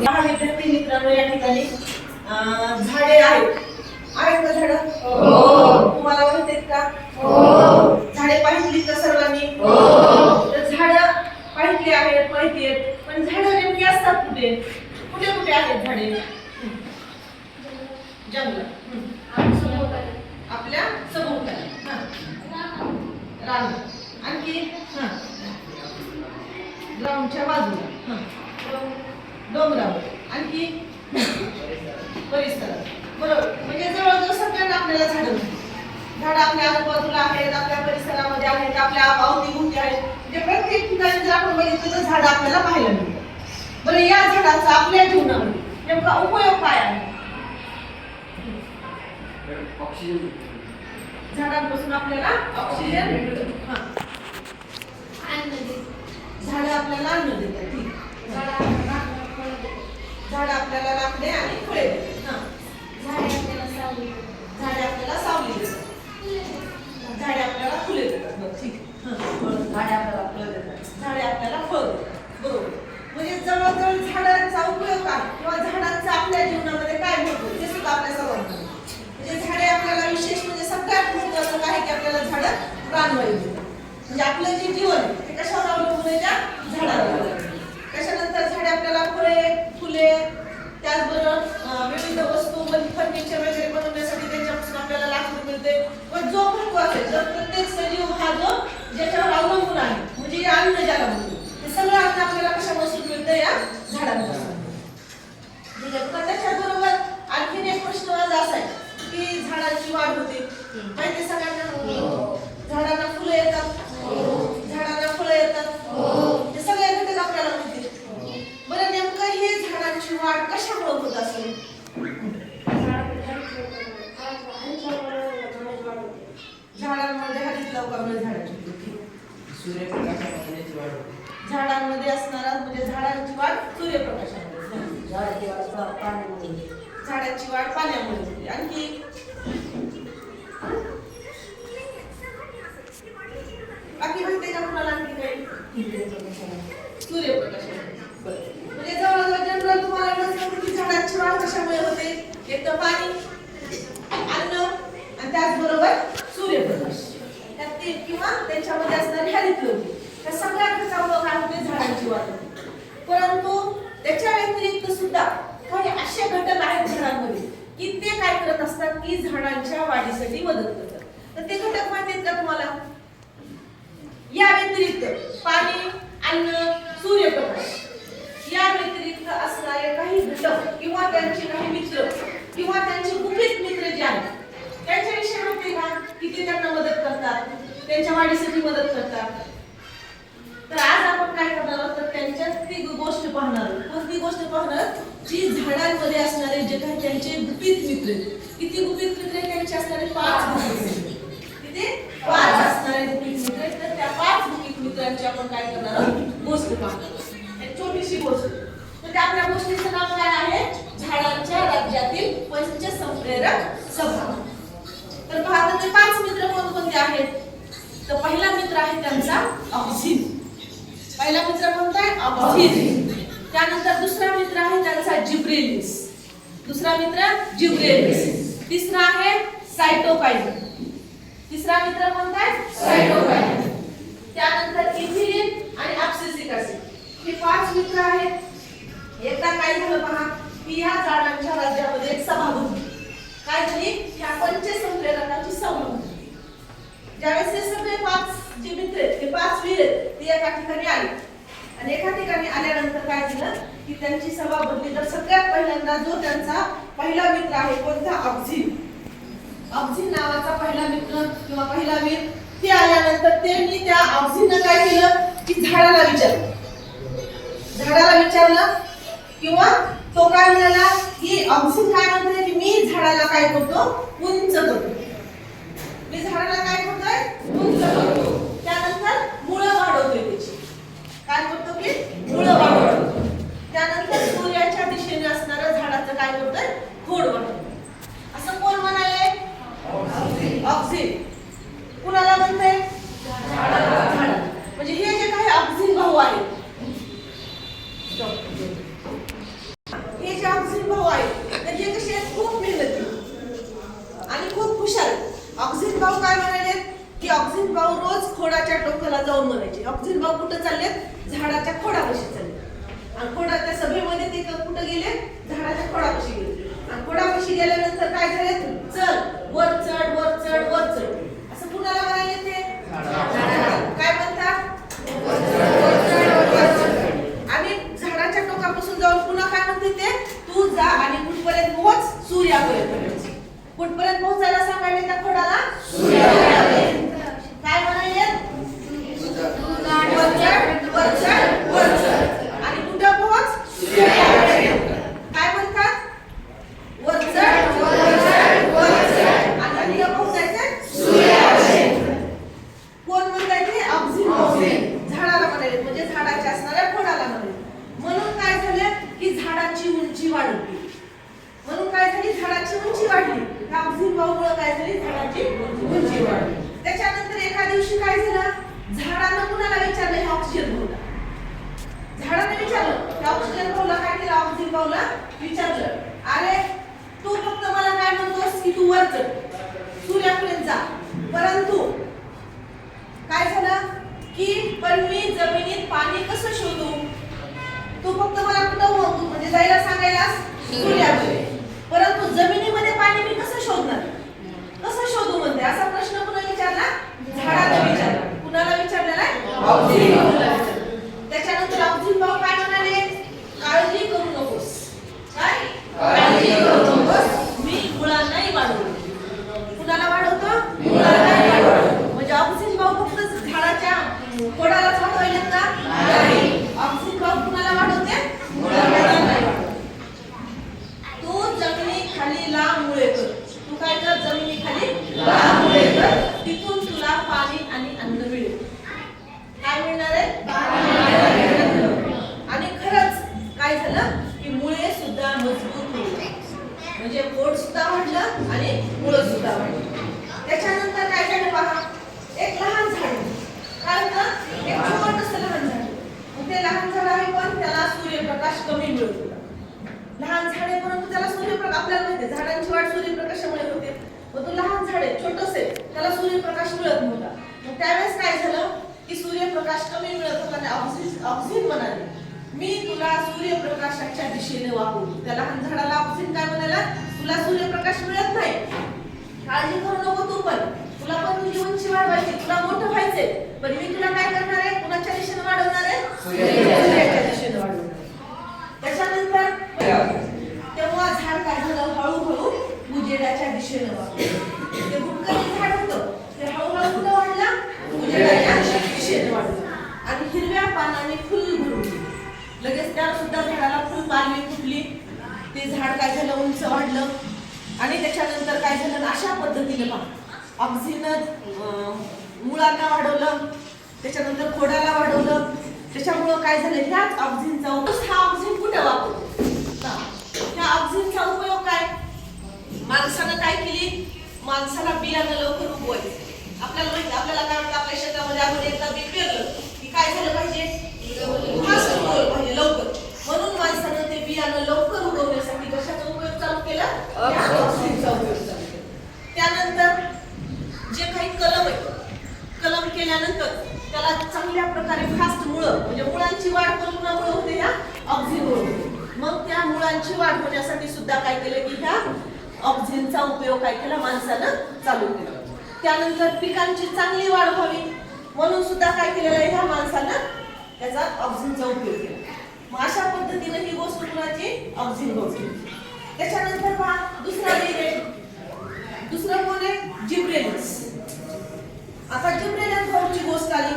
विद्यार्थी मित्रांनो, या ठिकाणी झाडे आहेत का झाडं? तुम्हाला माहिती आहेत का? झाडे पाहिली का सर्वांनी? तर झाडं पाहिली आहेत, माहिती आहेत, पण झाडं नेमकी असतात कुठे कुठे कुठे आहेत झाडे? जंगलात, आपल्या सभोवताली, रान, आणखी ग्राउंडच्या बाजूला, डोंगरावर, आणखी परिसरात. बरोबर, म्हणजे जवळजवळ सगळ्यांना आपल्याला झाडं आपल्या आजूबाजूला आहेत, आपल्या परिसरामध्ये आहेत, आपल्या अवतीभोवती आहेत. म्हणजे प्रत्येक ठिकाणी जर आपण बघितलं तर झाडं आपल्याला पाहायला मिळतात. बरं, या झाडाचा आपल्या जीवनामध्ये नेमका उपयोग काय आहे? झाडांपासून आपल्याला ऑक्सिजन मिळतो. झाडं आपल्याला अन्न देतात. ठीक, झाड आपल्याला लाकडे आणि फळे देतात. झाडे आपल्याला सावली देतात. झाडे आपल्याला फुले देतात. ठीक, झाडे आपल्याला फळ देतात. झाडे आपल्याला फळ देतात. बरोबर, म्हणजे जवळजवळ झाडांचा उपयोग काय किंवा झाडांचा आपल्या जीवनामध्ये काय महत्व ते सुद्धा आपल्या सर्वांना. म्हणजे झाडे आपल्याला विशेष म्हणजे सगळ्यात महत्त्वाचं काय की आपल्याला झाडं प्राणवायू देतात. म्हणजे आपलं जे जीवन ते कशावर अवलंबून आहे? त्या झाडावर. त्याच्यानंतर झाडे आपल्याला फळे, फुले, त्याचबरोबर विविध वस्तू, फर्निचर वगैरे बनवण्यासाठी त्यांच्यापासून आपल्याला लाकूड मिळते. पण जो महत्व आहे, जर प्रत्येक सजीव हा जो ज्याच्यावर अवलंबून आहे, म्हणजे अन्न ज्याला म्हणतो, हे सगळं अन्न आपल्याला कशापासून मिळतं? या झाडांपासून. त्याच्याबरोबर आणखीन एक प्रश्न माझा असा आहे की झाडांची वाढ होते, माहिती सगळ्यांना? झाडांना फुलं येतात, झाडांना फळं येतात, हे सगळे घटक आपल्याला माहिती. बरं, नेमकं हे झाडांची वाढ कशामुळे होत असेल? झाडांमध्ये हरित लवकामुळे झाडाची सूर्यप्रकाशामुळे वाढ होते. झाडांमध्ये असणारा म्हणजे झाडांची वाढ सूर्यप्रकाशामुळे, झाडाची वाढ पाण्यामुळे होते. आणखी बाकी माहिती का तुम्हाला? आणखी काही? सूर्यप्रकाशामुळे. म्हणजे जवळजवळ जनरल तुम्हाला नसतं की झाडांची वाढ कशामुळे होते? एक तर पाणी, अन्न आणि त्याचबरोबर सूर्यप्रकाश, त्या तीन किंवा त्यांच्यामध्ये असणारी हरित लवके, त्या सगळ्या घटकामुळे काय होते? झाडांची वाढ होते. परंतु त्याच्या व्यतिरिक्त सुद्धा काही असे घटक आहेत झाडांमध्ये की ते काय करत असतात की झाडांच्या वाढीसाठी मदत करतात. तर ते घटक माहिती आहेत का तुम्हाला? या व्यतिरिक्त पाणी, अन्न, सूर्यप्रकाश या व्यतिरिक्त असणारे काही घटक किंवा त्यांचे काही मित्र किंवा त्यांचे गुपित मित्र जे आहेत त्यांच्याविषयी माहिती का की ते त्यांना मदत करतात, त्यांच्या वाढीसाठी मदत करतात. तर आज आपण काय करणार आहोत तर त्यांच्यात ती गोष्ट पाहणार आहोत. कोणती गोष्ट पाहणार? जी झाडांमध्ये असणारे जे काही त्यांचे गुपित मित्र. किती गुपित मित्र? त्यांचे असणारे 5 गुपित मित्र. किती? 5 असणारे गुपित मित्र. तर त्या 5 गुपित मित्रांची आपण काय करणार आहोत? गोष्ट पाहणार आहोत. एक छोटीशी गोष्ट. तर आपल्या गोष्टीचं नाव काय आहे? झाडांच्या राज्यातील पंचसंप्रेरक सभा. तर पहा, ते 5 मित्र कोणकोणते आहेत? तर पहिला मित्र आहे त्यांचा ऑक्सिन. पहिला मित्र कोणता आहे? ऑक्सिन. त्यानंतर दुसरा मित्र आहे त्यांचा जिब्रेलिस. दुसरा मित्र जिब्रेलिस. तिसरा आहे सायटोकाईन. तिसरा मित्र कोणता आहे? सायटोकाईन. त्यानंतर इथिलीन आणि ॲब्सिसिक ऍसिड. हे 5 मित्र आहेत. एकदा काय झालं पहा की या झाडांच्या राज्यामध्ये एक सभा भरली. काय झाली? ह्या पंचसंप्रेरकांची सभा भरली. ज्यावेळेस हे सगळे 5 जे मित्र आहेत, ते 5 वीर आहेत, ते एका ठिकाणी आले आणि एका ठिकाणी आल्यानंतर काय झालं की त्यांची सभा भरली. तर सगळ्यात पहिल्यांदा जो त्यांचा पहिला मित्र आहे कोणता? ऑक्सिन. ऑक्सिन नावाचा पहिला मित्र किंवा पहिला वीर ते आल्यानंतर त्यांनी त्या ऑक्सिननं काय केलं की झाडाला विचारलं किंवा तो काय म्हणाला की ऑक्सिन काय म्हणतोय की मी झाडाला काय करतो? उंच करतो. मी झाडाला काय करतोय? उंच करतो. त्यानंतर मुळं वाढवतोय त्याची. काय करतो की मुळं वाढवतो. त्यानंतर सूर्याच्या दिशेने असणारं झाडाचं काय करतोय? खोड वाढवतो. असं कोण म्हणाले? ऑक्सिन. कुणाला म्हणतंय? झाडाला. म्हणजे हे जे काही ऑक्सिन भाऊ आहेत झाडाची उंची वाढली. म्हणून काय झाली, झाडाची उंची वाढली. त्या ऑक्सिजन भाऊमुळे काय झाली, झाडाची उंची वाढली. त्याच्यानंतर एका दिवशी काय झालं, झाडानं कुणाला विचारलं, हे ऑक्सिजन भाऊला. झाडाने विचारलं, त्या ऑक्सिजन भाऊला काय केलं, ऑक्सिजन भाऊला विचारलं, अरे तू फक्त मला काय म्हणतोस की तू वर चढ, सूर्यापर्यंत जा, परंतु काय झालं की पण मी जमिनीत पाणी कसं शोधू. तू फक्त मला कुठं म्हणजे जायला सांगायलास सूर्याकडे, परंतु जमिनीमध्ये पाणी मी कसं शोधणार, कसं शोधू म्हणते. असा प्रश्न कुणा विचारला, झाडाला विचारला. कुणाला विचारलेला आहे, त्याच्यानंतर ऑक्सिजन भाऊ काय म्हणाले, काळजी करू नकोस. काय काळजी करू नकोस, मी मुळांनाही वाढवतो. कुणाला वाढवतो, मुळांनाही वाढवतो. म्हणजे ऑक्सिजन भाऊ फक्त झाडाच्या खोडालाच वाढवायला का नाही, ऑक्सिजन भाऊ कुणाला वाढवते, मुळांना वाढवतो. तू जमिनीखाली लांब मुळे कर. तू काय कर, जमिनीखाली लांब मुळे कर, तिथून तुला पाणी आणि अन्न मिळेल. काय मिळणार आहे, आणि खरंच काय झालं की मुळे सुद्धा मजबूत होईल. म्हणजे पोट सुद्धा वाढलं आणि मुळं सुद्धा वाढली. त्याच्यानंतर काय झालं पहा, एक लहान झाड, काय होतं, एक छोटंसं लहान झाड. मग ते लहान झाड आहे पण त्याला सूर्यप्रकाश कमी मिळत होता. लहान झाड आहे परंतु त्याला सूर्यप्रकाश, आपल्याला माहिती आहे झाडांची वाढ सूर्यप्रकाशामुळे होते. मग तो लहान झाड आहे, छोटंसं आहे, त्याला सूर्यप्रकाश मिळत नव्हता. मग त्यावेळेस काय झालं की सूर्यप्रकाश कमी मिळत होता. ऑक्सिजन म्हणाले, मी तुला सूर्यप्रकाशाच्या दिशेने वाकवतो. त्या लहान झाडाला ऑक्सिजन काय म्हणाला, तुला सूर्यप्रकाश मिळत नाही, काळजी करू नको तू, पण तुला पण तुझी उंची वाढवायची, तुला मोठं व्हायचंय, पण मी तुला काय करणार आहे, कुणाच्या दिशेने वाढवणार आहे, सूर्याच्या दिशेने वाढवणार. त्याच्यानंतर तेव्हा झाड काय झालं, हळूहळू उजेडाच्या दिशेने वाढलं. ते भुटकळी झाड होतं, ते हळूहळू कुठं वाढलं, उजेडाच्या दिशेने वाढलं. आणि हिरव्या पानाने फुल भरून लगेच त्या सुद्धा झाडाला फुल पालवी फुटली. ते झाड काय झालं, उंच वाढलं. आणि त्याच्यानंतर काय झालं, अशा पद्धतीने पहा, ऑक्सिजन मुळांना वाढवलं, त्याच्यानंतर खोडाला वाढवलं. त्याच्यामुळं काय झालं, ह्याच ऑक्सिजनचा हा ऑक्सिजन कुठे वापरतो, ह्या ऑक्सिजनचा उपयोग काय, माणसानं काय केली, माणसाला बियाणं लवकर उगवायचं. आपल्याला माहिती, आपल्याला काय वाटतं, आपल्या शेतामध्ये आपण एकदा बी पेरलं की काय झालं पाहिजे, फास्ट उगवलं पाहिजे लवकर. म्हणून माणसानं ते बियाणं लवकर उगवण्यासाठी कशाचा उपयोग चालू केला, ऑक्सिजनचा उपयोग चालू केला. त्यानंतर जे काही कलम आहे, कलम केल्यानंतर त्याला चांगल्या प्रकारे फास्ट मुळं, म्हणजे मुळांची वाढ कोणामुळे होते, ह्या ऑक्सिजनमुळे होते. मग त्या मुळांची वाढ होण्यासाठी सुद्धा काय केलं की ह्या ऑक्सिजनचा उपयोग काय केला, माणसानं चालू केला. त्यानंतर पिकांची चांगली वाढ व्हावी म्हणून सुद्धा काय केलेलं आहे, ह्या माणसानं त्याचा ऑक्सिजनचा उपयोग केला. मग अशा पद्धतीने ही गोष्ट कुणाची, ऑक्सिजन गोष्टी. त्याच्यानंतर पहा दुसरा आहे, दुसरं कोण आहे, जिब्रेलिस. आता जिब्रेलियन भाऊची गोष्ट आली.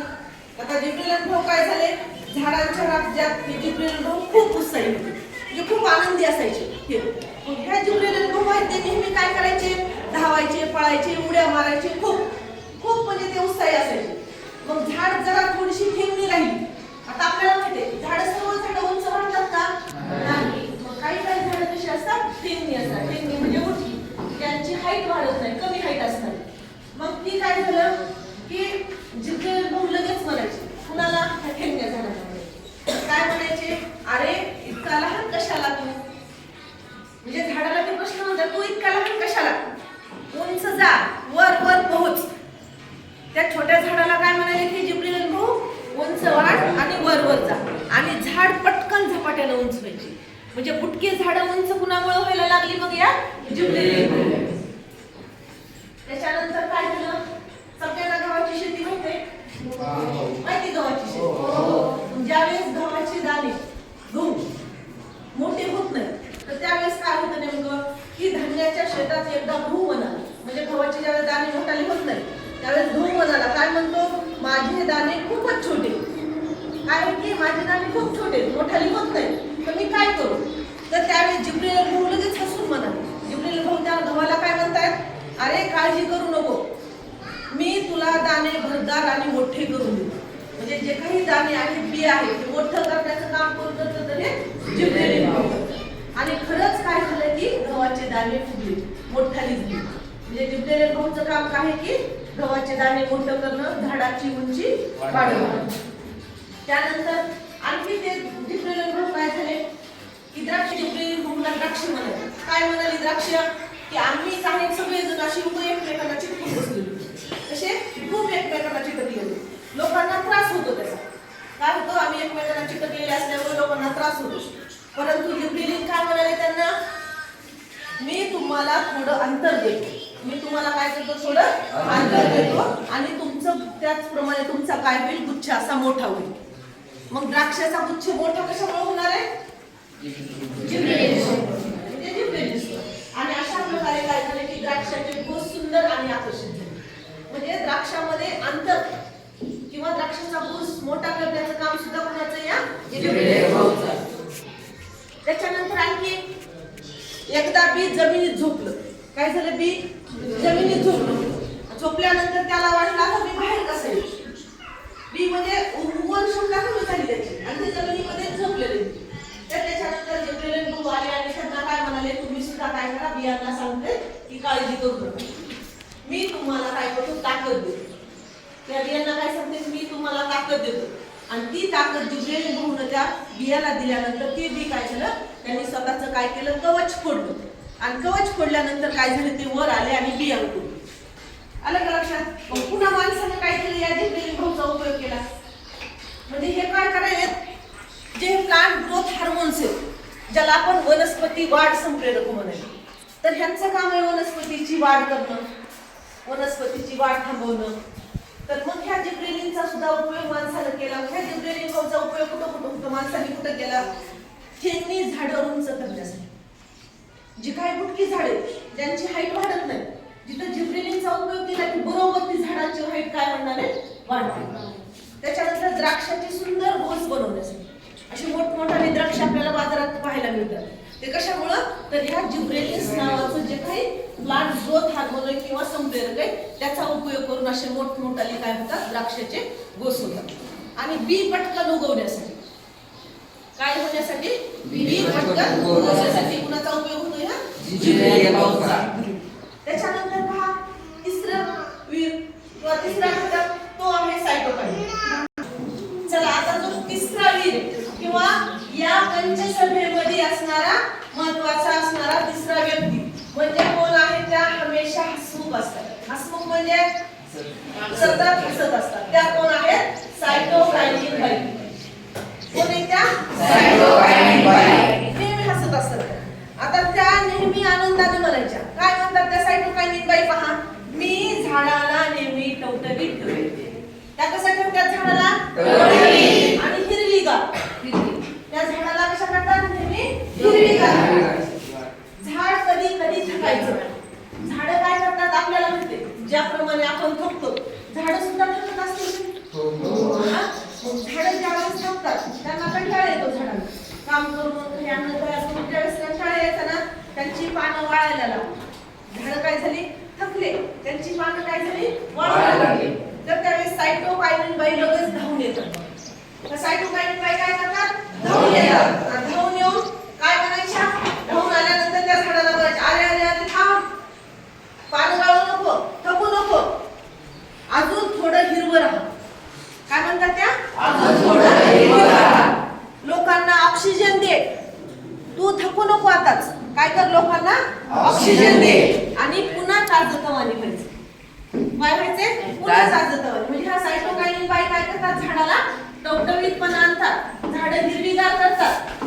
आता जिब्रेलियन भाऊ काय झाले, झाडांच्या राज्यात हे जिब्रेलियन भाऊ खूप उत्साही होते, म्हणजे खूप आनंदी असायचे. ह्या जिब्रेलियन भाऊ आहेत ते नेहमी काय करायचे, धावायचे, पळायचे, उड्या मारायचे, खूप खूप म्हणजे ते उत्साही असायचे. मग झाड जरा थोडीशी ठेंगणी राहिली. आता आपल्याला माहिती आहे झाड, सर्व झाड उंच वाढतात का, नाही. मग काही काही झाड कशी असतात, ठेंगणी असतात. ठेंगणी म्हणजे मोठी, त्यांची हाईट वाढत नाही, कमी हाईट असतात. मग ती काय झालं की जिब्रेलियन भाऊ लगेच म्हणायचे, कुणाला, ह्या ठेंगण्या झाडाला काय म्हणायचे, अरे इतका लहान कशाला तू, म्हणजे झाडाला ते प्रश्न म्हणतात, तू इतका लहान कशाला, उंच जा, वर वर पोहोच. त्या छोट्या झाडाला काय म्हणाले की जिब्रेलियन भाऊ, उंच वाढ आणि वर वर जा. आणि झाड पटकन झपाट्यानं उंच व्हायची. म्हणजे बुटके झाडं उंच कुणामुळे व्हायला लागली, मग या जिब्रेलियन भाऊ. त्याच्यानंतर काय झालं, सगळ्यांना गव्हाची शेती माहिती, गव्हाची शेती. ज्यावेळेस गव्हाचे दाणे गहू मोठे होत नाही, तर त्यावेळेस काय होतं नेमकं की धान्याच्या शेतात एकदा गहू म्हणाला, म्हणजे गव्हाचे ज्यावेळेस दाणे मोठाले होत नाही त्यावेळेस गहू म्हणाला, काय म्हणतो, माझे दाणे खूपच छोटे, काय की माझे दाणे खूप छोटे, मोठाले होत नाही, तर मी काय करू. तर त्यावेळेस जिब्रेलियन भाऊ लगेच हसून म्हणाले. जिब्रेलियन भाऊ त्या गव्हाला काय म्हणतायत, अरे काळजी करू नको, मी तुला दाणे भरदार आणि मोठे करून देतो. म्हणजे जे काही दाणे आहेत, बी आहेत, ते मोठं करण्याचं काम कोण करतं, तर हे जिब्रेलियन भाऊ करतात. दाणे फुगले, मोठाली झाली. म्हणजे जिब्रेलिन भाऊचं काम काय आहे की गव्हाचे दाणे मोठं करणं, झाडाची उंची वाढवणं. त्यानंतर आणखी ते जिब्रेलिन भाऊ काय झाले की द्राक्ष जिब्रेलिन भाऊला द्राक्ष म्हणाले. काय म्हणाली द्राक्ष की आम्ही काही सगळेजण अशी एकमेकांना चिटकून बसलेलो, तसे खूप एकमेकांना चिटकलेलो, लोकांना त्रास होतो त्याचा. काय होतो, आम्ही एकमेकांना चिटकलेले असल्यामुळे लोकांना त्रास होतो. परंतु जिब्रेलिन काय म्हणाले त्यांना, मी तुम्हाला थोडं अंतर देतो, मी तुम्हाला काय करतो, थोडं अंतर देतो आणि तुमचं त्याचप्रमाणे तुमचा काय होईल, गुच्छ असा मोठा होईल. मग द्राक्षाचा गुच्छ मोठा कशामुळे होणार आहे, आणि अशा प्रकारे काय झाले की द्राक्षाचे गोस सुंदर आणि आकर्षित झाले. म्हणजे द्राक्षामध्ये अंतर किंवा द्राक्षाचा गोस मोठा करण्याचं काम सुद्धा कोणाचं, या जिब्रेलिन भाऊचं. त्याच्यानंतर आणखी एकदा बी जमिनीत झोपलं. काय झालं, बी जमिनीत झोपलं. झोपल्यानंतर त्याला वाटलं आता मी बाहेर कसं येईल. बी म्हणजे उगवण क्षमता कमी झाली त्याची आणि ते जमिनीमध्ये झोपलेले. तर त्याच्यानंतर जिब्रेलिन भाऊ आले आणि त्यांना काय म्हणाले, तुम्ही सुद्धा काय करा, बियांना सांगते की काळजी करू नका, मी तुम्हाला काय करतो, ताकद देतो. त्या बियांना काय सांगते, मी तुम्हाला ताकद देतो. आणि ती ताकद जिब्रेलिन भाऊनं त्या बियाला दिल्यानंतर ते बी काय झालं, त्यांनी स्वतःचं काय केलं, कवच फोडलं. आणि कवच फोडल्यानंतर काय झालं, ते वर आले आणि बिया उगवले. आलं का लक्षात. मग पुन्हा माणसाने काय केलं, या जिब्रेलिन भाऊचा उपयोग केला. म्हणजे हे काय करायचे, जे प्लांट ग्रोथ हार्मोन्स आहेत, ज्याला आपण वनस्पती वाढ संप्रेरक म्हणायचं, तर ह्यांचं काम आहे वनस्पतीची वाढ करणं, वनस्पतीची वाढ थांबवणं. तर मग ह्या जिब्रेलिनचा सुद्धा उपयोग माणसाने केला. ह्या जिब्रेलिन भाऊचा उपयोग कुठं कुठं होतो, माणसाने कुठं केला, थेंगणी झाडं उंच करण्यासाठी. जी काही बुटकी झाडे ज्यांची हाईट वाढत नाही, जिथं जिब्रेलिनचा उपयोग केला की बरोबर ती झाडाची हाईट काय होणार आहे, वाढते. त्याच्यानंतर द्राक्षाची सुंदर गोस बनवण्यासाठी अशी मोठमोठाले द्राक्ष आपल्याला बाजारात पाहायला मिळतात. ते कशामुळं, तर ह्या जिब्रेलिन्स नावाचं जे काही प्लांट ग्रोथ हार्मोन किंवा संप्रेरक आहे त्याचा उपयोग करून असे मोठमोठाले काय होतात, द्राक्षाचे गोस होतात. आणि बी पटकन उगवण्यासाठी, काय होण्यासाठी, बी पटकन उगवण्यासाठी कुणाचा उपयोग होतो, ह्या जिब्रेलिन भाऊचा. त्याच्यानंतर पहा तिसरं वीर किंवा तिसरा घटक तो आहे सायटोकाईन. चला आता जो तिसरा वीर किंवा या पंचसभेमध्ये असणारा महत्वाचा असणारा तिसरा व्यक्ती म्हणजे कोण आहे, त्या हमेशा हसमुख असतात. हसमुख म्हणजे सतत हसत असतात. त्या कोण आहेत, सायटोकायनिन बाई. कोण आहे त्या, सायटोकायनिन बाई. नेहमी हसत असतात. आता त्या नेहमी आनंदाने म्हणायच्या. काय म्हणतात त्या सायटोकायनिन बाई, पहा, मी झाडाला नेहमी टवटवीत ठेवते. त्या कशा ठेवतात झाडाला, आणि हिरवीगार. त्या झाडाला कशा करतात, नेहमी हिरवीगार. झाड कधी कधी थकायचं. झाड काय करतात आपल्याला माहिती, ज्याप्रमाणे आपण थकतो झाड सुद्धा थकत असतील. झाड ज्यावेळेस थकतात त्यांना कंटाळा येतो, झाडाला काम करून अन्न तयार करून ज्यावेळेस कंटाळा यायचा ना, त्यांची पानं वाळायला लागली. झाड काय झाली, थकले, त्यांची पानं काय झाली, वाळायला लागली. तर त्यावेळेस सायटोकायनिन बाई लगेच धावून येतात. तर सायटोकायनिन बाई काय करतात, धावून येतात. धावून येऊन काय करायच्या, धावून आल्यानंतर त्या झाडाला म्हणायच्या, अरे अरे अरे थांब, पानं वाळू नको, थकू नको, अजून थोडं हिरवं राहा. काय म्हणतात त्या, अजून थोडं हिरवं राहा. लोकांना ऑक्सिजन दे, तू थकू नको आताच. काय कर, लोकांना ऑक्सिजन दे. आणि पुन्हा ताजतवानी व्हायचं. काय व्हायचे, पुन्हा ताजतवानी. म्हणजे ह्या सायटोकायनिन बाई काय करतात, झाडाला टवटवीतपणा आणतात, झाडं हिरवीगार करतात.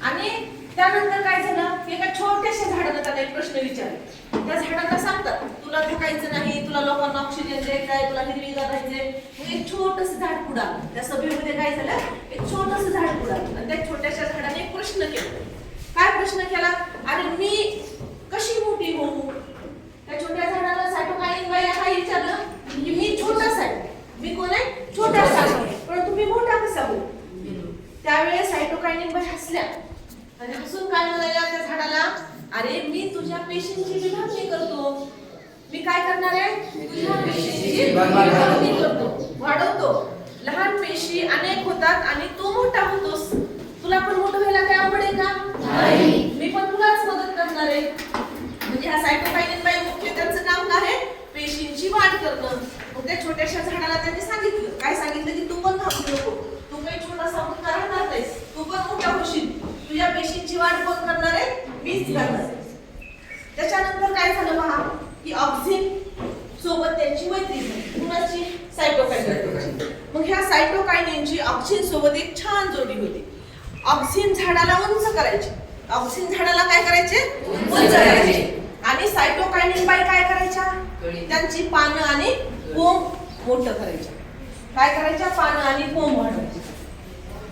आणि त्यानंतर काय झालं, एका छोट्याशा झाडाला त्याला एक प्रश्न विचारला. त्या झाडाला सांगतात, तुला थकायचं नाही, तुला लोकांना ऑक्सिजन द्यायचं आहे, तुला हिरवीगार राहायचंय. मग एक छोटंसं झाड पुढालं. त्या सभेमध्ये काय झालं, एक छोटंसं झाड पुढालं. आणि त्या छोट्याशा झाडाने एक प्रश्न केला. काय प्रश्न केला, अरे मी कशी मोठी होऊ. त्या छोट्या झाडाला सायटोकायनिन बाई काय विचारलं, मी छोटासा आहे. मी कोण आहे, छोटासा आहे, पण तुम्ही मोठा कसा होऊ. त्यावेळेस सायटोकायनिन बाई हसल्या आणि हसून काय म्हणाल्या त्या झाडाला, अरे मी तुझ्या पेशींची विभागणी करतो. मी काय करणार आहे, तुझ्या पेशींची विभागणी करतो, वाढवतो. लहान पेशी अनेक होतात आणि तू मोठा होतोस. तुला पण मोठं व्हायला काय आवड आहे का, नाही. मी पण तुलाच मदत करणार आहे. सायटोकायनिन बाई मुख्य त्यांचं काम काय आहे? पेशींची वाढ करणं. मग त्या छोट्याशा झाडाला त्यांनी सांगितलं, काय सांगितलं की तू पण थांबू नको, तू काही छोटासा मुलगा राहणार नाहीस, तू पण मोठा होशील, तुझ्या पेशींची वाढ कोण करणार आहे? मीच करणार आहे. त्याच्यानंतर काय झालं पहा की ऑक्सिन सोबत त्यांची मैत्री झाली. कुणाची? सायटोकायनिनची. मग ह्या सायटोकायनिनची ऑक्सिन सोबत एक छान जोडी होती. ऑक्सिन झाडाला उंच करायचे. ऑक्सिन झाडाला काय करायचे? उंच करायचे. आणि सायटोकायनिन बाई काय करायच्या? त्यांची पानं आणि कोंब मोठं करायच्या. काय करायच्या? पानं आणि कोंब वाढवायची.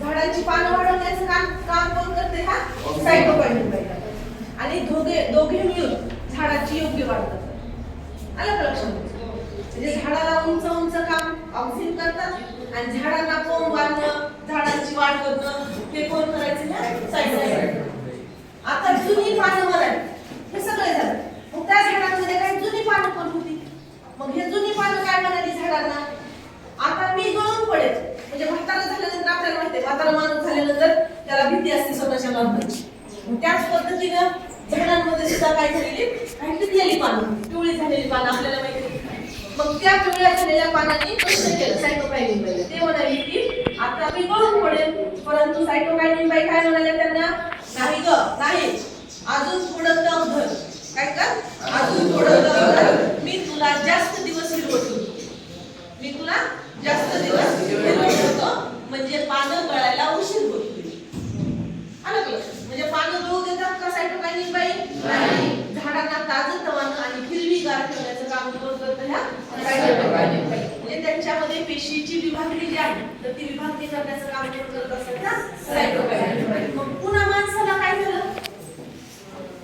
झाडांची पानं वाढवण्याचं काम कोण करते? हा सायटोकायनिन बाई करते. आणि दोघे मिळून झाडाची योग्य वाढ करतात. आलं का लक्षात? म्हणजे झाडाला उंच उंच काम ऑक्सिन करतात आणि झाडांना कोंब बांधणं, झाडांची वाढ करणं हे कोण करायचं? सायटोकायनिन. आता जुनी पानं म्हणाली, हे सगळे झालं. मग त्या झाडांमध्ये काही जुनी पानं पण होती. मग हे जुनी पानं काय म्हणाली झाडांना? आता मी गळून पडेल. म्हणजे म्हातारा झाल्यानंतर आपल्याला माहिती आहे, म्हातारा माणूस झाल्यानंतर त्याला भीती असते स्वतःच्या माणसाची. त्याच पद्धतीनं झाडांमध्ये सुद्धा काय झालेली? काही पिकलेली पानं, पिवळी झालेली पानं आपल्याला माहिती आहे. मग त्या पिवळ्या झालेल्या पानांनी प्रश्न केलं सायटोकायनिन बाईला. ते म्हणाले की आता मी गळून पडेल. परंतु सायटोकायनिन बाई काय म्हणाले त्यांना? नाही ग, नाही, अजून थोडं दम धर. काय कर? अजून थोडं दम धर. मी तुला जास्त दिवस हिरवतो. मी तुला जास्त दिवस हिरवतो. म्हणजे पानं गळायला उशीर होतो. आलं का? म्हणजे पानं गळू देतात का सायटोकायनिन बाई? नाही. झाडांना ताजंतवानं आणि हिरवीगार ठेवण्याचं काम कोण करतं? ह्या सायटोकायनिन बाई. म्हणजे त्यांच्यामध्ये पेशीची विभागणी जी आहे तर ती विभागणी करण्याचं काम कोण करत असेल ना? सायटोकायनिन बाई. मग पुन्हा माणसाला काय झालं?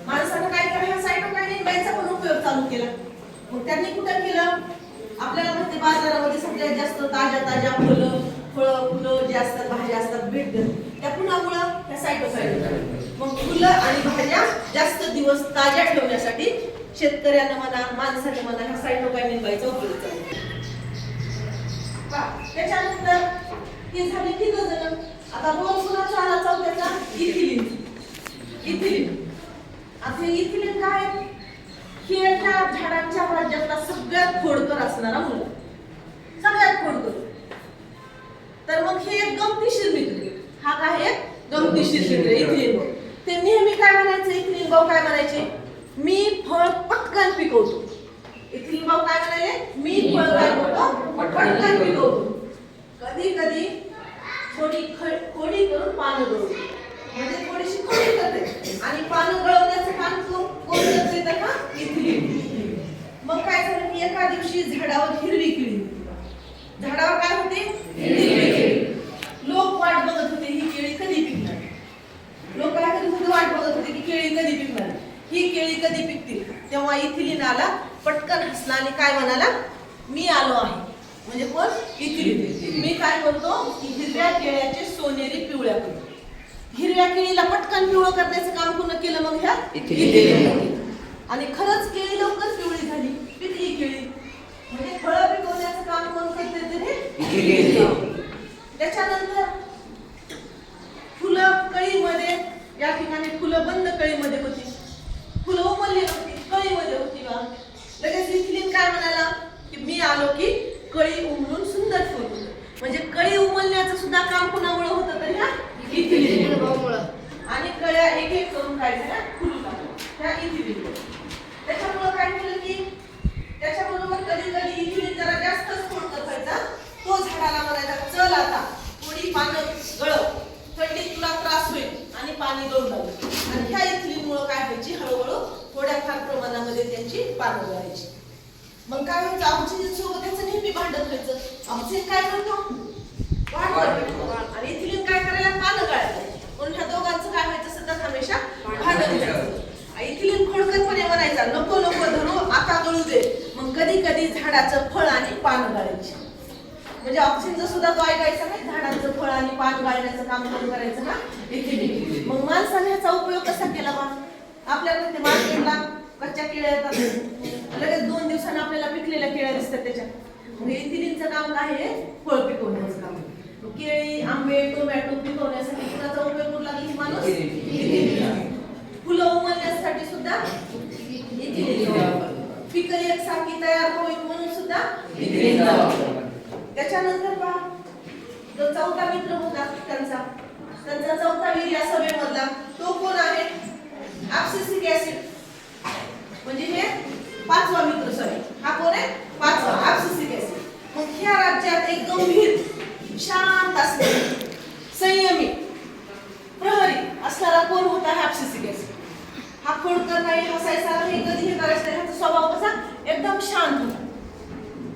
माणसानं काय केलं? ह्या सायटोकायनिन बाईचा पण उपयोग चालू केला. मग त्यांनी कुठं केलं? आपल्याला माहिती बाजारामध्ये सगळ्यात जास्त ताज्या फळं जे असतात, भाज्या असतात, भेटतात. त्या कुणामुळं? त्या सायटोकायनिन. मग फुलं आणि भाज्या जास्त दिवस ताज्या ठेवण्यासाठी शेतकऱ्यांना म्हणा, माणसाने म्हणा, ह्या सायटोकायनिन बाईचा उपयोग चालू. त्याच्यानंतर हे झाले की जण आता रोज कुणाचा आला चौथ्याचा? इथिलीन. इथिलीन. आता इथिलीन काय? हे त्या झाडांच्या राज्यातला सगळ्यात खोडकर असणारा मुलगा, सगळ्यात खोडकर. तर मग हे एक गमतीशीर मित्र. हा काय? एक गमतीशीर मित्र इथिलीन भाऊ. ते नेहमी काय म्हणायचे? इथिलीन भाऊ काय म्हणायचे? मी फळ पटकन पिकवतो. इथिलीन भाऊ काय म्हणाले? मी फळ काय करतो? पटकन पिकवतो. कधी कधी थोडी खोडी करून पानं गळवतो. म्हणजे थोडीशी खोडी करते आणि पानं गळवण्याचं काम कोण करते? तर हा इथिलीन. मग काय झालं की एका दिवशी झाडावर हिरवी किडी होती. झाडावर काय होते? हिरवी केळी. लोक वाट बघत होते ही केळी कधी पिकणार. लोक काय करत होते? वाट बघत होते की केळी कधी पिकणार, ही केळी कधी पिकतील. तेव्हा इथिलीन आला, पटकन हसला आणि काय म्हणाला? मी आलो आहे. म्हणजे कोण? इथिलीन. मी काय करतो? हिरव्या केळ्याचे सोनेरी पिवळ्या करतो. हिरव्या केळीला पटकन पिवळं करण्याचं काम कोण केलं? मग ह्या इथिलीन. आणि खरंच केळी लवकर पिवळी झाली, पिकली केळी. म्हणजे फळं पिकवण्याचं काम कोण करते? इथिलीन. त्याच्यानंतर फुलं कळीमध्ये, या ठिकाणी फुलं बंद कळीमध्ये होती, फुलं उमलली होती, कळीमध्ये होती. बा लगेच इथिलीन काय म्हणाला की मी आलो की कळी उमलून सुंदर फुल होतं. म्हणजे कळी उमलण्याचं सुद्धा काम कुणामुळे होतं? तर ह्या इथिलीन भाऊमुळे. आणि कळ्या एक एक करून काय झाल्या? फुलू लागल्या त्या इथिलीन. त्याच्यामुळे काय केलं की त्याच्याबरोबर कधी कधी इथिलीन जरा जास्तच खोडकर व्हायचा. तो झाडाला म्हणायचा चल आता थोडी पानं गळव, थंडीत तुला त्रास होईल आणि पाणी गळू लागलं. आणि ह्या इथिलीनमुळे काय व्हायची? हळूहळू थोड्याफार प्रमाणामध्ये त्यांची पानं गळायची. मग काय व्हायचं? ऑक्सिजन सोबत त्याचं नेहमी भांडत व्हायचं. ऑक्सिजन काय करतो? वाढ करतो. आणि इथिलीन काय करायला? पानं गळायला. म्हणून ह्या दोघांचं काय व्हायचं? सतत हमेशा भांडण व्हायचं. इथिलीन खोडकरपणे म्हणायचा नको नको धरू, आता गळू दे. मग कधी कधी झाडाचं फळ आणि पानं गळायची. म्हणजे ऑक्सिजन सुद्धा तो ऐकायचा नाही, झाडांचं फळ आणि पान गाळण्याचं काम कोण करायचं? ना इथिलीन. मग माणसाने ह्याचा उपयोग कसा केला? बा आपल्याला ते मार्केटला कच्च्या केळ्या येतात, लगेच 2 दिवसांनी आपल्याला पिकलेल्या केळ्या दिसतात त्याच्यात. मग इथिलीनचं काम काय आहे? फळ पिकवण्याचं काम. केळी, आंबे, टोमॅटो पिकवण्यासाठी कुणाचा उपयोग करू लागली? माणूस. फुलं उमलण्यासाठी सुद्धा इथिलीन. कोण होता? Abscisic acid. हा खोडकर नाही, हसायचा नाही, कधी हे करायचं नाही. ह्याचा स्वभाव कसा एकदम शांत होता.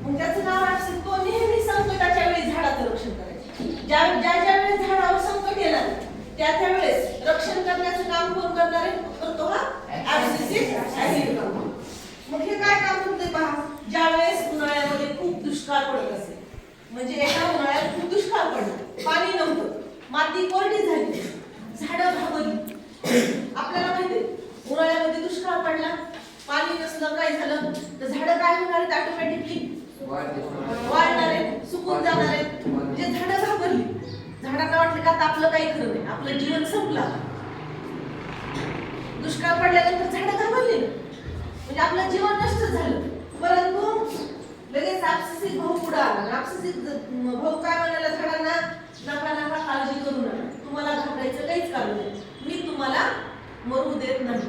मग त्याचं नाव ऍब्सिसिक. तो नेहमी संकटाच्या वेळी झाडाचं रक्षण करायचा. ज्या वेळेस झाडावर संकट येणार त्या वेळेस रक्षण करण्याचं काम कोण करणार आहे? तर तो हा ऍब्सिसिक ऍसिड. मग हे काय काम करते पहा. ज्या वेळेस उन्हाळ्यामध्ये खूप दुष्काळ पडत असेल, म्हणजे एका उन्हाळ्यात खूप दुष्काळ पडला, पाणी नव्हतं, माती कोरडी झाली, झाडं घाबरली. आपल्याला माहिती आहे उन्हाळ्यामध्ये दुष्काळ पडला, पाणी नसलं, काय झालं तर झाडं काय होणार आहेत? ऑटोमॅटिकली वाळणार आहेत, सुकून जाणार आहेत. म्हणजे झाडं घाबरली. झाडांना वाटलं का आता आपलं काही खरं नाही, आपलं जीवन संपलं. दुष्काळ पडल्यानंतर झाडं घाबरली ना, म्हणजे आपलं जीवन नष्ट झालं. परंतु लगेच ऍब्सिसिक भाऊ पुढे आला. ऍब्सिसिक भाऊ काय म्हणाला झाडांना? नका काळजी करू नका, तुम्हाला घाबरायचं काहीच कारण नाही, मी तुम्हाला मरू देत नाही.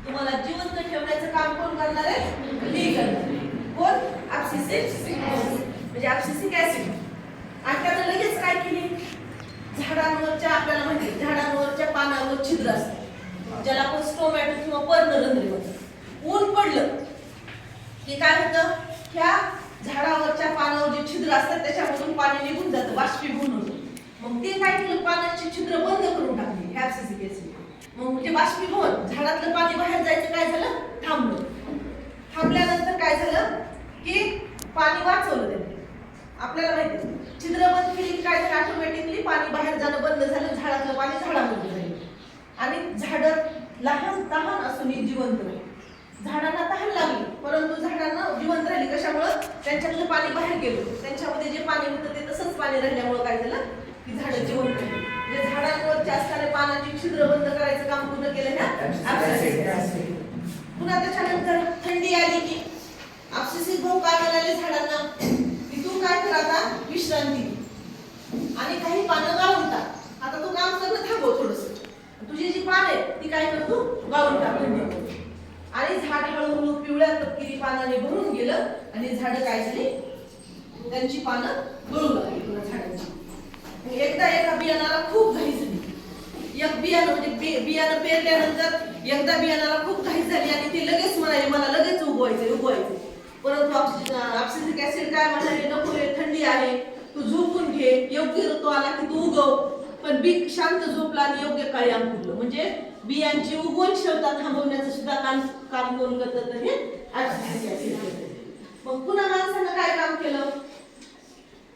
तुम्हाला जिवंत ठेवण्याचं काम कोण करणार आहे? मी करणार. कोण? ऍब्सिसिक म्हणजे ऍब्सिसिक ऍसिड. आणि त्यानं लगेच काय केली? झाडांवरच्या, आपल्याला माहिती झाडांवरच्या पानांवर छिद्र असतात, ज्याला आपण स्टोमॅटो किंवा पर्णरंध्र म्हणतो. ऊन पडलं की काय होतं? ह्या झाडावरच्या पानावर जे छिद्र असतात त्याच्यामधून पाणी निघून जातं, बाष्पीभवन होतं. मग ते काय केलं? पाण्याची छिद्र बंद करून टाकली ऍब्सिसिक ऍसिड. मग म्हणजे बाष्पीभवन, झाडातलं पाणी बाहेर जायचं काय झालं? थांबलं. थांबल्यानंतर काय झालं की पाणी वाचवलं त्यांनी. आपल्याला माहिती छिद्र बंद केली की काय झालं? ऑटोमॅटिकली पाणी बाहेर जाणं बंद झालं, झाडातलं पाणी झाडामध्ये राहिलं. आणि झाडं लहान तहान असून जिवंत राहिली. झाडांना तहान लागली परंतु झाडांना जिवंत राहिली. कशामुळं? त्यांच्यातलं पाणी बाहेर गेलं, त्यांच्यामध्ये जे पाणी होतं ते तसंच पाणी राहिल्यामुळं काय झालं की झाडं जिवंत राहिली. म्हणजे झाडांवरच्या असणाऱ्या पानाची छिद्र बंद करायचं काम पूर्ण केलं ना. पुन्हा त्याच्यानंतर थंडी आली की ऍब्सिसिक भाऊ काय म्हणाले झाडांना की तू काय कर, आता विश्रांती घे आणि काही पानं गाळून टाक. आता तू काम करणं थांबव थोडंसं, तुझी जी पानं आहेत ती काय कर, तू गाळून टाक थंडीमध्ये. आणि झाड हळूहळू पिवळ्या तपकिरी पानाने भरून गेलं आणि झाडं काय झाली? त्यांची पानं गळू लागली पुन्हा झाडांची. एकदा एका बियाणाला खूप घाई झाली. एक बियाणं म्हणजे बियाणं पेरल्यानंतर एकदा बियाणाला खूप घाई झाली आणि ते लगेच म्हणाले मला लगेच उगवायचं. परंतु ऍब्सिसिक ऍसिड काय म्हणाले? नको रे, थंडी आहे, तू झोपून घे, योग्य ऋतू आला की तू उगव. पण बी शांत झोपला आणि योग्य काळी अंकुरलं. म्हणजे बियांची उगवण क्षमता थांबवण्याचं सुद्धा काम कोण करतं? तर हे ऍब्सिसिक ऍसिड करतं. मग पुन्हा माणसानं काय काम केलं?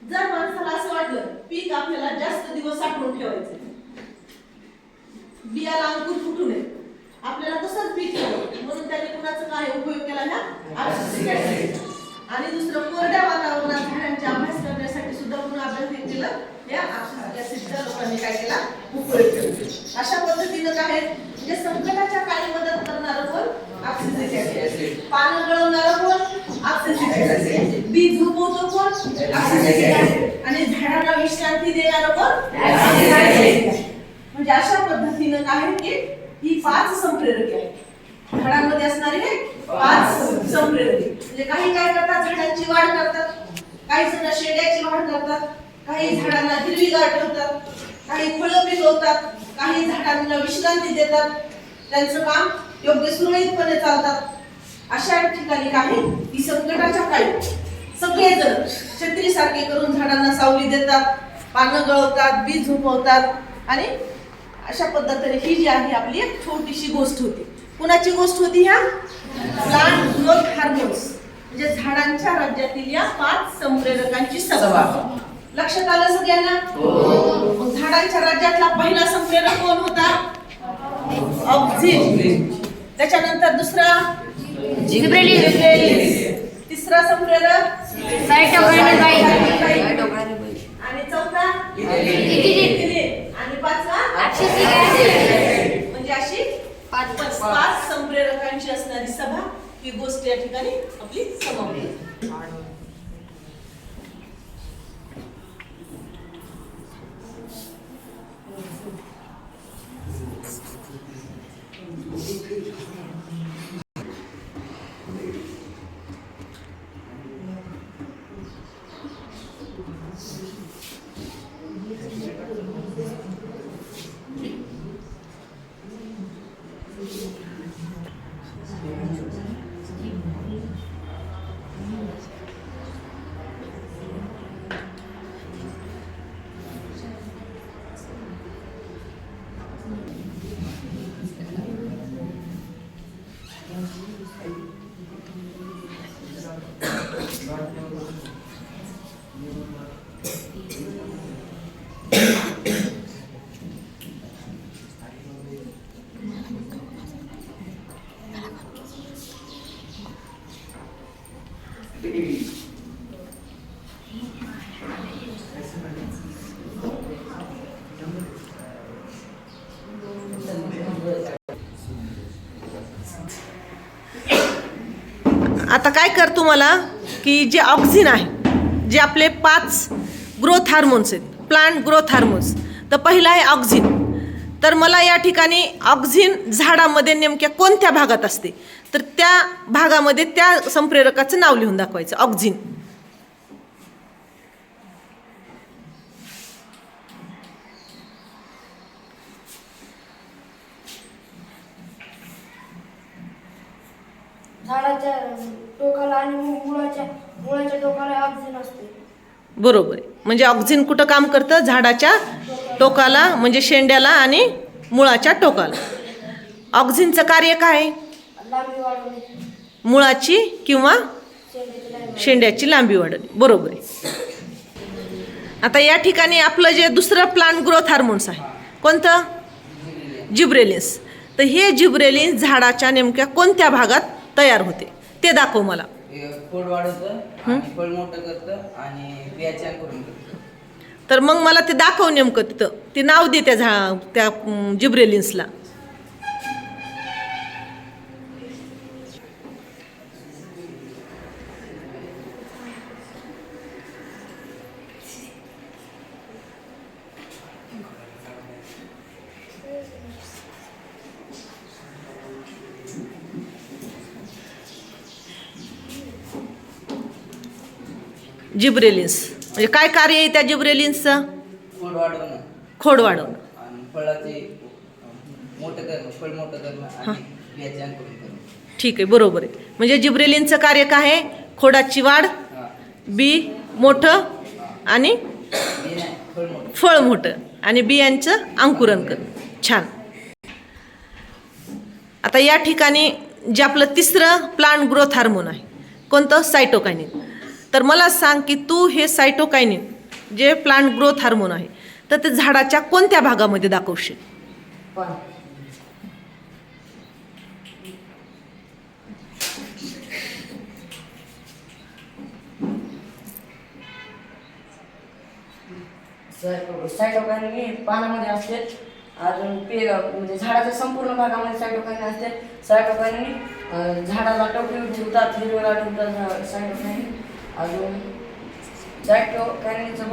जर माणसाला असं वाटलं पीक आपल्याला जास्त दिवस साठवून ठेवायचं, बियाला अंकुर फुटू नये, आपल्याला तसंच पीक ठेवावं, म्हणून त्यांनी कुणाचा काय उपयोग केला ना? Abscisic acid. आणि दुसरं कोरड्या वातावरणात झाडांचा अभ्यास करण्यासाठी सुद्धा पुन्हा अभ्यास केला. या ऍब्सिसिक ऍसिडचा लोकांनी काय केला? उपयोग केला. अशा पद्धतीनं काय म्हणजे संकटाच्या काळी मदत करणारं कोण? Abscisic acid. पानं गळवणारं कोण? Abscisic acid. बी झोपवतो कोण? Abscisic acid. आणि झाडांना विश्रांती देणारं कोण? Abscisic acid. म्हणजे अशा पद्धतीनं काय की ही 5 संप्रेरके आहेत झाडांमध्ये असणारे. हे 5 संप्रेरके म्हणजे काही काय करतात? झाडांची वाढ करतात, काही जण शेड्याची वाढ करतात, काही झाडांना हिरवीगार ठेवतात, काही फळं पिकवतात, काही झाडांना विश्रांती देतात, त्यांचं काम योग्य सुरळीतपणे चालतात. अशा ठिकाणी काही ही संकटाच्या काळी सगळेजण छत्रीसारखे करून झाडांना सावली देतात, पानं गळवतात, बी झोपवतात. आणि अशा पद्धतीने ही जी आहे आपली एक छोटीशी गोष्ट होती. कुणाची गोष्ट होती? ह्या प्लांट ग्रोथ हार्मोन्स म्हणजे झाडांच्या राज्यातील या 5 संप्रेरकांची सभा. लक्षात आलं सगळ्यांना? मग झाडांच्या राज्यातला पहिला संप्रेरक कोण होता? ऑक्झिन. त्याच्यानंतर दुसरा जिब्रेलिस. तिसरा संप्रेरक सायटोकाइनेज. आणि चौथा आणि पाचवा ऍब्सिसिक ऍसिड. म्हणजे अशी 5 संप्रेरकांची असणारी सभा ही गोष्ट या ठिकाणी आपली समाप्त. आता काय कर तुम्हाला की जे ऑक्सिन आहे, जे आपले 5 ग्रोथ हार्मोन्स आहेत, प्लांट ग्रोथ हार्मोन्स, तर पहिला आहे ऑक्सिन. तर मला या ठिकाणी ऑक्सिन झाडामध्ये नेमक्या कोणत्या भागात असते, तर त्या भागामध्ये त्या संप्रेरकाचं नाव लिहून दाखवायचं. ऑक्सिन झाडाच्या टोकाला आणि मुळाच्या टोकाला ऑक्सिन असते. बरोबर आहे. म्हणजे ऑक्सिन कुठं काम करतं? झाडाच्या टोकाला, म्हणजे शेंड्याला आणि मुळाच्या टोकाला. ऑक्सिनचं कार्य काय आहे? लांबी वाढवणे, मुळाची किंवा शेंड्याची लांबी वाढवणे. बरोबर आहे. आता या ठिकाणी आपलं जे दुसरं प्लांट ग्रोथ हार्मोन्स आहे, कोणतं? जिब्रेलिन्स. तर हे जिब्रेलिन्स झाडाच्या नेमक्या कोणत्या भागात तयार होते ते दाखव मला. खोड वाढवतं आणि फळ मोठं करतं आणि बियाचे अंकुरण करतं. तर मग मला ते दाखव नेमकं तिथं, ते नाव दे त्या जिब्रेलिन्सला. जिब्रेलिन्स म्हणजे काय कार्य आहे त्या जिब्रेलिन्सचं? खोड वाढवणं, खोड वाढवणं आणि फळाचे मोठं करणं, फळ मोठं करणं आणि बियाचे अंकुरण करणं. ठीक आहे, बरोबर आहे. म्हणजे जिब्रेलिनचं कार्य काय आहे? खोडाची वाढ, बी मोठं आणि फळ मोठं आणि बियांचं अंकुरण करणं. छान. आता या ठिकाणी जे आपलं तिसरं प्लांट ग्रोथ हार्मोन आहे, कोणतं? सायटोकायनिन. तर मला सांग की तू हे सायटोकायनिन जे प्लांट ग्रोथ हार्मोन आहे, तर ते झाडाच्या कोणत्या भागामध्ये दाखवशील? सायटोकायनिन पानामध्ये असते. अजून म्हणजे झाडाच्या संपूर्ण भागामध्ये सायटोकायनिन असते. सायटोकायनिन झाडाला टवटवीत ठेवतात, हिरवेला ठेवतात सायटोकायनिन. अजून सायटोकायनिनचं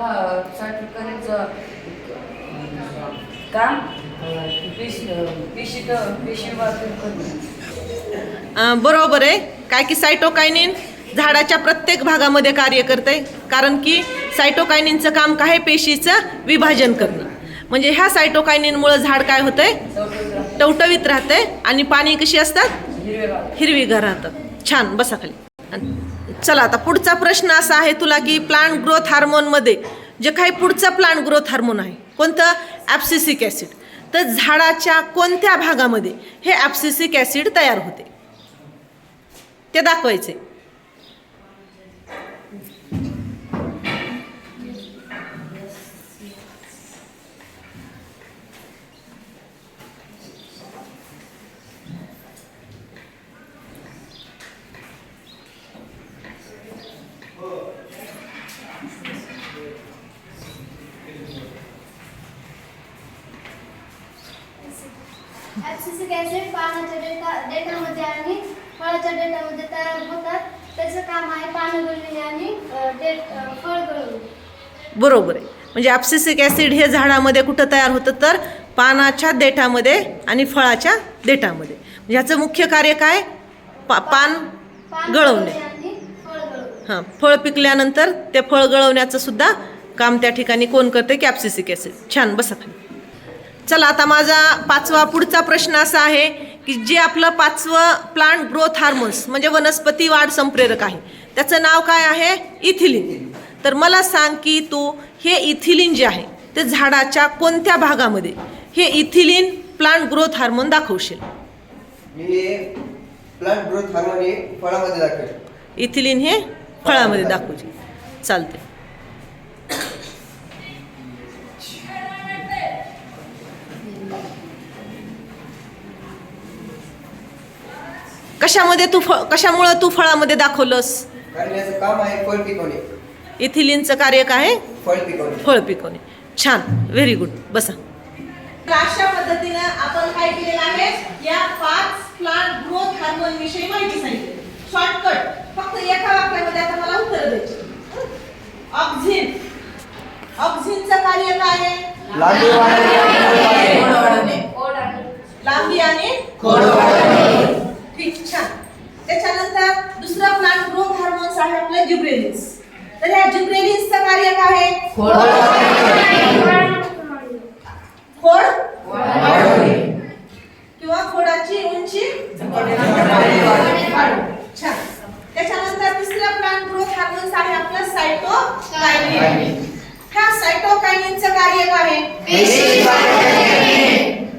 काम पेशी बरोबर आहे. काय की सायटोकायनिन झाडाच्या प्रत्येक भागामध्ये कार्य करते, कारण की सायटोकायनिनचं काम काय आहे? पेशीचं विभाजन करणं. म्हणजे ह्या सायटोकायनिनमुळे झाड काय होतंय? टवटवीत राहतंय आणि पाणी कशी असतात? हिरवीगार राहतात. छान, बसा खाली. चला, आता पुढचा प्रश्न असा आहे तुला की प्लांट ग्रोथ हार्मोनमध्ये जे काही पुढचा प्लांट ग्रोथ हार्मोन आहे, कोणतं? ॲब्सिसिक ॲसिड. तर झाडाच्या कोणत्या भागामध्ये हे ॲब्सिसिक ॲसिड तयार होते ते दाखवायचे. ॲब्सिसिक ॲसिड पानाच्या देठामध्ये आणि फळाच्या देठामध्ये तयार होतात. त्याचं काम आहे पानं गळणे आणि फळ गळवणे. बरोबर आहे. म्हणजे ॲब्सिसिक ॲसिड हे झाडामध्ये कुठं तयार होतं? तर पानाच्या देठामध्ये आणि फळाच्या देठामध्ये. म्हणजे ह्याचं मुख्य कार्य काय? पान गळवणे. हां, फळ पिकल्यानंतर ते फळ गळवण्याचं सुद्धा काम त्या ठिकाणी कोण करते? की ॲब्सिसिक ॲसिड. छान, बसा खाली. चला, आता माझा पाचवा पुढचा प्रश्न असा आहे की जे आपलं 5वं प्लांट ग्रोथ हार्मोन्स म्हणजे वनस्पती वाढ संप्रेरक आहे, त्याचं नाव काय आहे? इथिलिन. तर मला सांग की तू हे इथिलिन जे आहे ते झाडाच्या कोणत्या भागामध्ये हे इथिलिन प्लांट ग्रोथ हार्मोन दाखवशील? मी प्लांट ग्रोथ हार्मोन हे फळामध्ये दाखवेल. इथिलिन हे फळामध्ये दाखवशील. चालते. कशामुळं तू फळामध्ये दाखवलंस? कारण याचं काम आहे फळ पिकवणे. इथिलिनचं कार्य काय आहे? फळ पिकवणे. फळ पिकवणे. छान, व्हेरी गुड. बसा. तर अशा पद्धतीनं आपण काय केलेलं आहे, या 5 प्लांट ग्रोथ हार्मोन विषयी माहिती सांगितली. शॉर्टकट, फक्त एका वाक्यामध्ये आता मला उत्तर द्यायची. ऑक्झिन, ऑक्झिनचं कार्य काय आहे? लांबी वाढवणे. लांबी आणि खोड वाढवणे. ठीक, छान. त्याच्यानंतर दुसरा प्लांट ग्रोथ हार्मोन्स आहे आपलं जिब्रेलिन्स. तर या जिब्रेलिन्सचं कार्य काय आहे? खोड वाढवणे किंवा खोडाची उंची वाढवणे. छान. त्याच्यानंतर तिसरा प्लांट ग्रोथ हार्मोन्स आहे आपलं सायटोकायनिन. ह्या सायटोकायनिनचं कार्य काय आहे?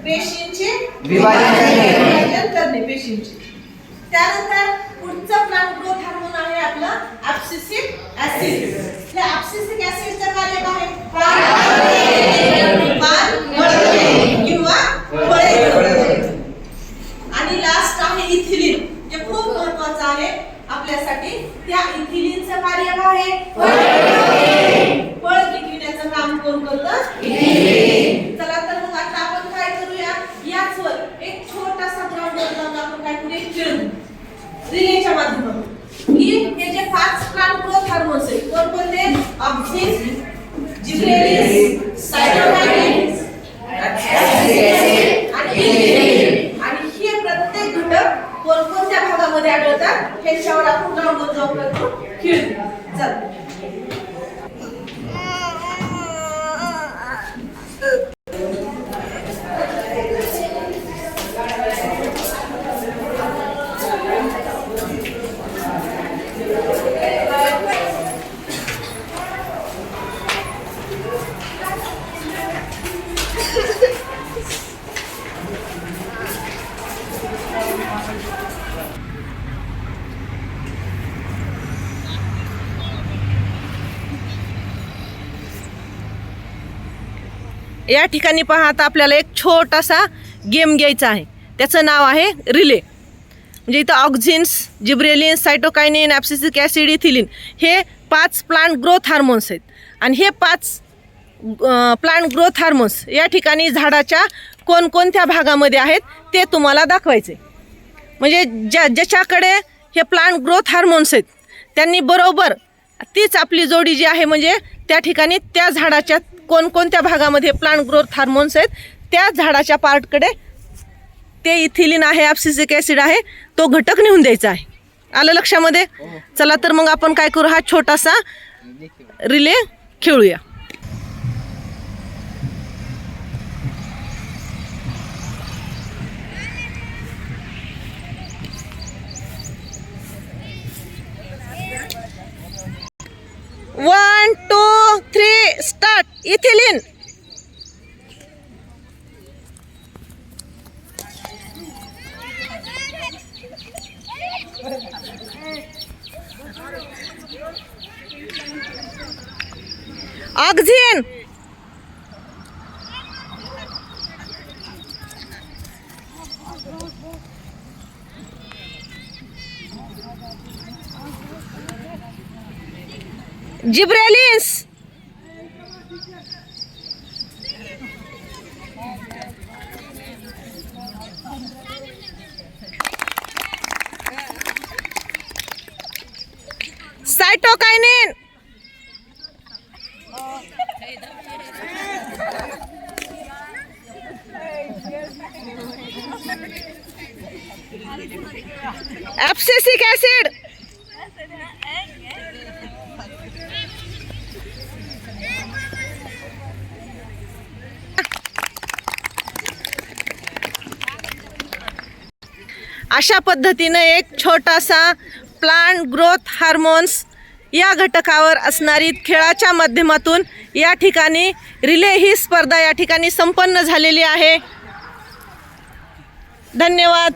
पेशींचे विभाजन करणे. पेशींचे. त्यानंतर पुढचं प्लांट ग्रोथ हार्मोन आहे आपलं ऍब्सिसिक ऍसिड. या ऍब्सिसिक ऍसिडचं कार्य काय आहे? पान गळणे किंवा फळे गळणे. आणि लास्ट आहे इथिलिन, जे खूप महत्त्वाचं आहे आपल्यासाठी. त्या इथिलिनचं कार्य काय आहे? फळ पिकविण्याचं काम कोण करतं? इथिलिन. चला तर मग आता आपण काय करूया, याचवर एक छोटासा ग्राउंड जाऊन आपण काय करूया, खेळू रिलेच्या माध्यमातून. की हे जे 5 प्लांट ग्रोथ हार्मोन्स आहेत, कोणकोणते? ऑक्झिन, जिब्रेलिन्स, सायटोकायनिन आणि इथिलिन. आणि हे प्रत्येक घटक कोणकोणत्या भागामध्ये आढळतात, ह्याच्यावर आपण ग्राउंडवर जाऊन खेळू. चल. या ठिकाणी पहा, आता आपल्याला एक छोटासा गेम घ्यायचा आहे. त्याचं नाव आहे रिले. म्हणजे इथं ऑक्झिन्स, gibberellins, cytokinin, abscisic acid, ethylene हे 5 प्लांट ग्रोथ हार्मोन्स आहेत. आणि हे 5 प्लांट ग्रोथ हार्मोन्स या ठिकाणी झाडाच्या कोणकोणत्या भागामध्ये आहेत ते तुम्हाला दाखवायचे. म्हणजे ज्याच्याकडे हे प्लांट ग्रोथ हार्मोन्स आहेत त्यांनी बरोबर तीच आपली जोडी जी आहे, म्हणजे त्या ठिकाणी त्या झाडाच्या कोणकोणत्या भागामध्ये प्लांट ग्रोथ हार्मोन्स आहेत त्या झाडाच्या पार्टकडे ते इथिलिन आहे, ऍब्सिसिक ऍसिड आहे, तो घटक नेऊन द्यायचा आहे. आलं लक्षामध्ये? चला तर मग आपण काय करू, हा छोटासा रिले खेळूया. One, 2, 3, start. Ethylene. Auxin. Gibberellins. Cytokinin. Abscisic acid. अशा पद्धतीने एक छोटासा प्लांट ग्रोथ हार्मोन्स या घटकावर असणारी खेळाच्या माध्यमातून या ठिकाणी रिले ही स्पर्धा या ठिकाणी संपन्न झालेली आहे. धन्यवाद.